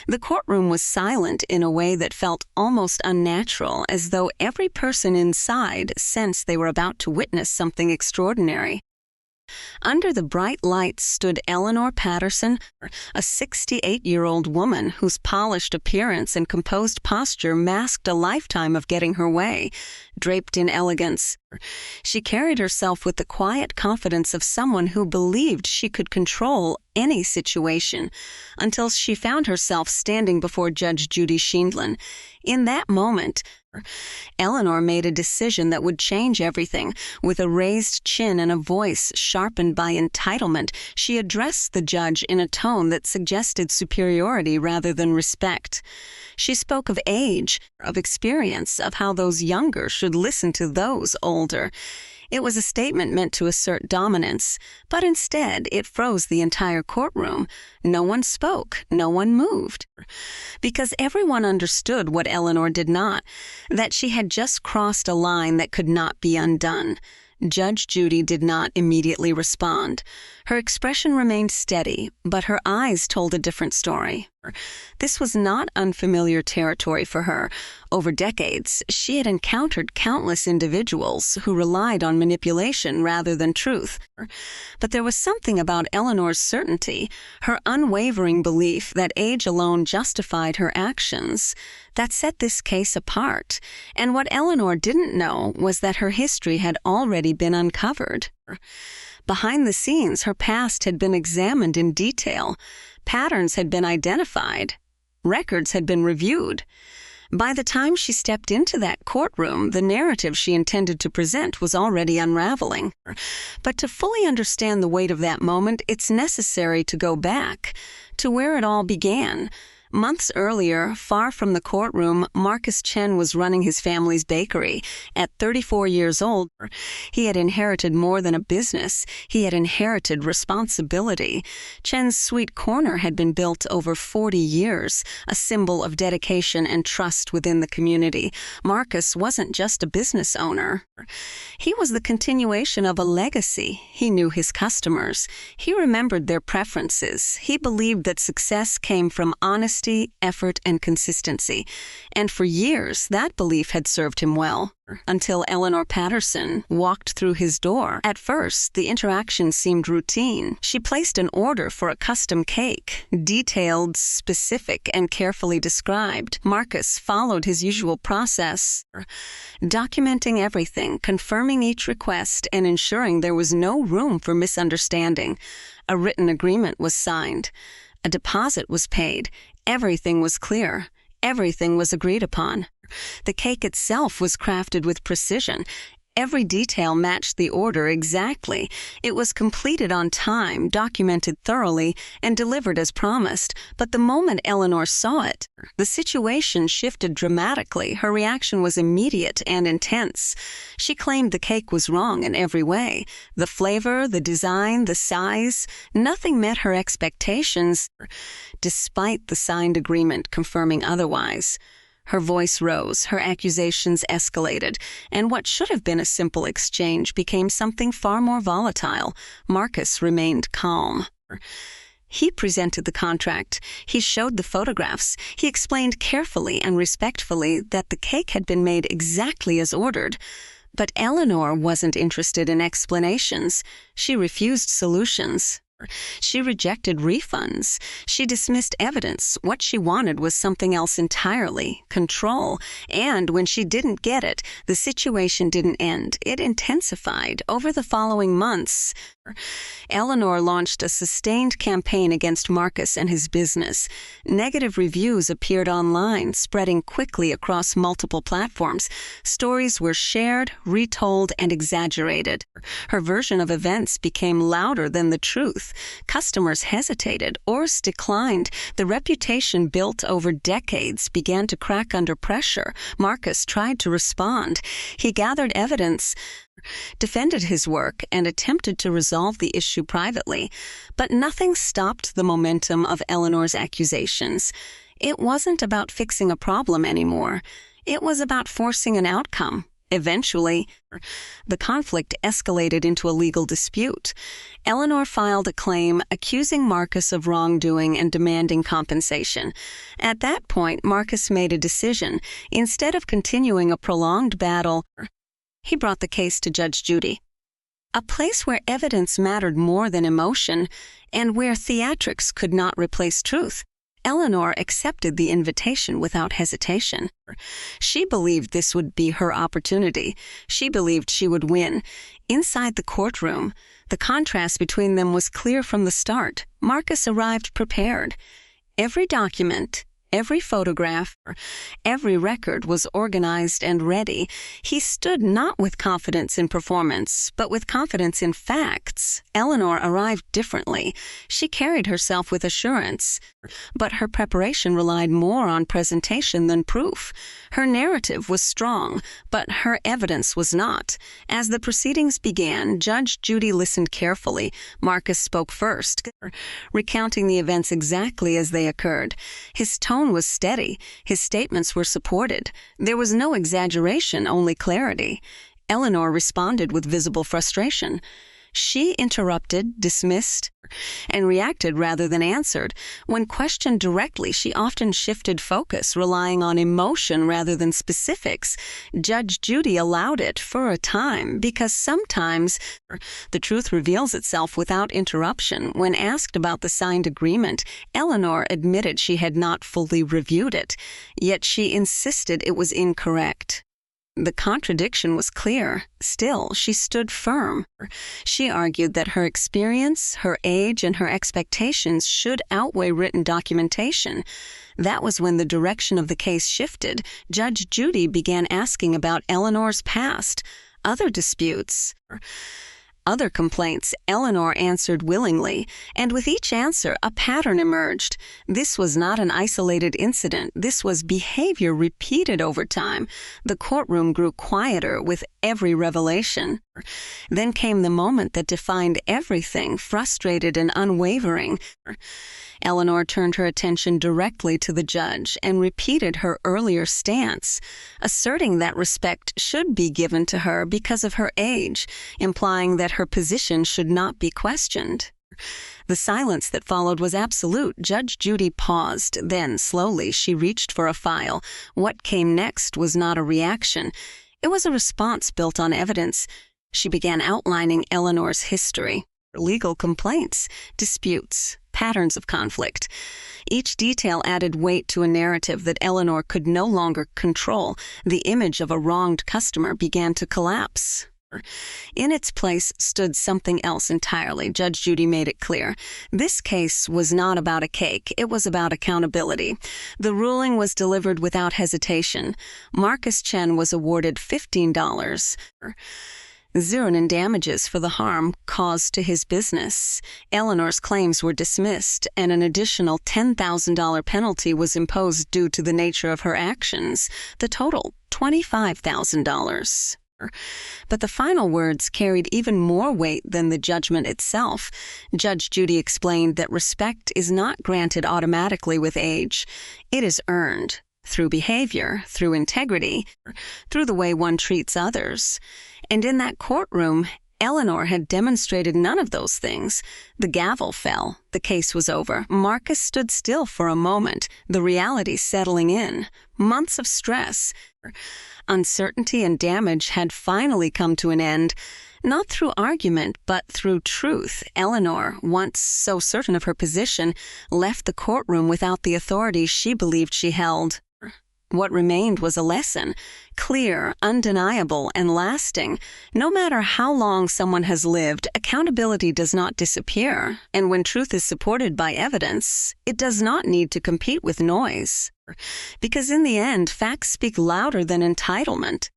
The courtroom was silent in a way that felt almost unnatural, as though every person inside sensed they were about to witness something extraordinary. Under the bright lights stood Eleanor Patterson, a 68-year-old woman whose polished appearance and composed posture masked a lifetime of getting her way. Draped in elegance, she carried herself with the quiet confidence of someone who believed she could control any situation, until she found herself standing before Judge Judy Sheindlin. In that moment, Eleanor made a decision that would change everything. With a raised chin and a voice sharpened by entitlement, she addressed the judge in a tone that suggested superiority rather than respect. She spoke of age, of experience, of how those younger should listen to those older. It was a statement meant to assert dominance, but instead it froze the entire courtroom. No one spoke, no one moved, because everyone understood what Eleanor did not, that she had just crossed a line that could not be undone. Judge Judy did not immediately respond. Her expression remained steady, but her eyes told a different story. This was not unfamiliar territory for her. Over decades, she had encountered countless individuals who relied on manipulation rather than truth. But there was something about Eleanor's certainty, her unwavering belief that age alone justified her actions, that set this case apart. And what Eleanor didn't know was that her history had already been uncovered. Behind the scenes, her past had been examined in detail. Patterns had been identified. Records had been reviewed. By the time she stepped into that courtroom, the narrative she intended to present was already unraveling. But to fully understand the weight of that moment, it's necessary to go back to where it all began. Months earlier, far from the courtroom, Marcus Chen was running his family's bakery. At 34 years old, he had inherited more than a business. He had inherited responsibility. Chen's sweet corner had been built over 40 years, a symbol of dedication and trust within the community. Marcus wasn't just a business owner. He was the continuation of a legacy. He knew his customers. He remembered their preferences. He believed that success came from honesty, effort, and consistency. And for years, that belief had served him well, until Eleanor Patterson walked through his door. At first, the interaction seemed routine. She placed an order for a custom cake, detailed, specific, and carefully described. Marcus followed his usual process, documenting everything, confirming each request, and ensuring there was no room for misunderstanding. A written agreement was signed. A deposit was paid. Everything was clear. Everything was agreed upon. The cake itself was crafted with precision. Every detail matched the order exactly. It was completed on time, documented thoroughly, and delivered as promised. But the moment Eleanor saw it, the situation shifted dramatically. Her reaction was immediate and intense. She claimed the cake was wrong in every way. The flavor, the design, the size, nothing met her expectations, despite the signed agreement confirming otherwise. Her voice rose, her accusations escalated, and what should have been a simple exchange became something far more volatile. Marcus remained calm. He presented the contract. He showed the photographs. He explained carefully and respectfully that the cake had been made exactly as ordered. But Eleanor wasn't interested in explanations. She refused solutions. She rejected refunds. She dismissed evidence. What she wanted was something else entirely, control. And when she didn't get it, the situation didn't end. It intensified. Over the following months, Eleanor launched a sustained campaign against Marcus and his business. Negative reviews appeared online, spreading quickly across multiple platforms. Stories were shared, retold, and exaggerated. Her version of events became louder than the truth. Customers hesitated, orders declined. The reputation built over decades began to crack under pressure. Marcus tried to respond. He gathered evidence, defended his work, and attempted to resolve the issue privately. But nothing stopped the momentum of Eleanor's accusations. It wasn't about fixing a problem anymore. It was about forcing an outcome. Eventually, the conflict escalated into a legal dispute. Eleanor filed a claim accusing Marcus of wrongdoing and demanding compensation. At that point, Marcus made a decision. Instead of continuing a prolonged battle, he brought the case to Judge Judy, a place where evidence mattered more than emotion and where theatrics could not replace truth. Eleanor accepted the invitation without hesitation. She believed this would be her opportunity. She believed she would win. Inside the courtroom, the contrast between them was clear from the start. Marcus arrived prepared. Every document, every photograph, every record was organized and ready. He stood not with confidence in performance, but with confidence in facts. Eleanor arrived differently. She carried herself with assurance, but her preparation relied more on presentation than proof. Her narrative was strong, but her evidence was not. As the proceedings began, Judge Judy listened carefully. Marcus spoke first, recounting the events exactly as they occurred. His tone was steady. His statements were supported. There was no exaggeration, only clarity. Eleanor responded with visible frustration. She interrupted, dismissed, and reacted rather than answered. When questioned directly, she often shifted focus, relying on emotion rather than specifics. Judge Judy allowed it for a time because sometimes the truth reveals itself without interruption. When asked about the signed agreement, Eleanor admitted she had not fully reviewed it, yet she insisted it was incorrect. The contradiction was clear. Still, she stood firm. She argued that her experience, her age, and her expectations should outweigh written documentation. That was when the direction of the case shifted. Judge Judy began asking about Eleanor's past, other disputes, other complaints. Eleanor answered willingly, and with each answer, a pattern emerged. This was not an isolated incident. This was behavior repeated over time. The courtroom grew quieter with every revelation. Then came the moment that defined everything, frustrated and unwavering. Eleanor turned her attention directly to the judge and repeated her earlier stance, asserting that respect should be given to her because of her age, implying that her position should not be questioned. The silence that followed was absolute. Judge Judy paused. Then, slowly, she reached for a file. What came next was not a reaction. It was a response built on evidence. She began outlining Eleanor's history, legal complaints, disputes, patterns of conflict. Each detail added weight to a narrative that Eleanor could no longer control. The image of a wronged customer began to collapse. In its place stood something else entirely. Judge Judy made it clear. This case was not about a cake. It was about accountability. The ruling was delivered without hesitation. Marcus Chen was awarded $15. Zero in damages for the harm caused to his business. Eleanor's claims were dismissed, and an additional $10,000 penalty was imposed due to the nature of her actions. The total, $25,000. But the final words carried even more weight than the judgment itself. Judge Judy explained that respect is not granted automatically with age. It is earned through behavior, through integrity, through the way one treats others. And in that courtroom, Eleanor had demonstrated none of those things. The gavel fell. The case was over. Marcus stood still for a moment, the reality settling in. Months of stress, uncertainty, and damage had finally come to an end, not through argument, but through truth. Eleanor, once so certain of her position, left the courtroom without the authority she believed she held. What remained was a lesson, clear, undeniable, and lasting. No matter how long someone has lived, accountability does not disappear. And when truth is supported by evidence, it does not need to compete with noise. Because in the end, facts speak louder than entitlement.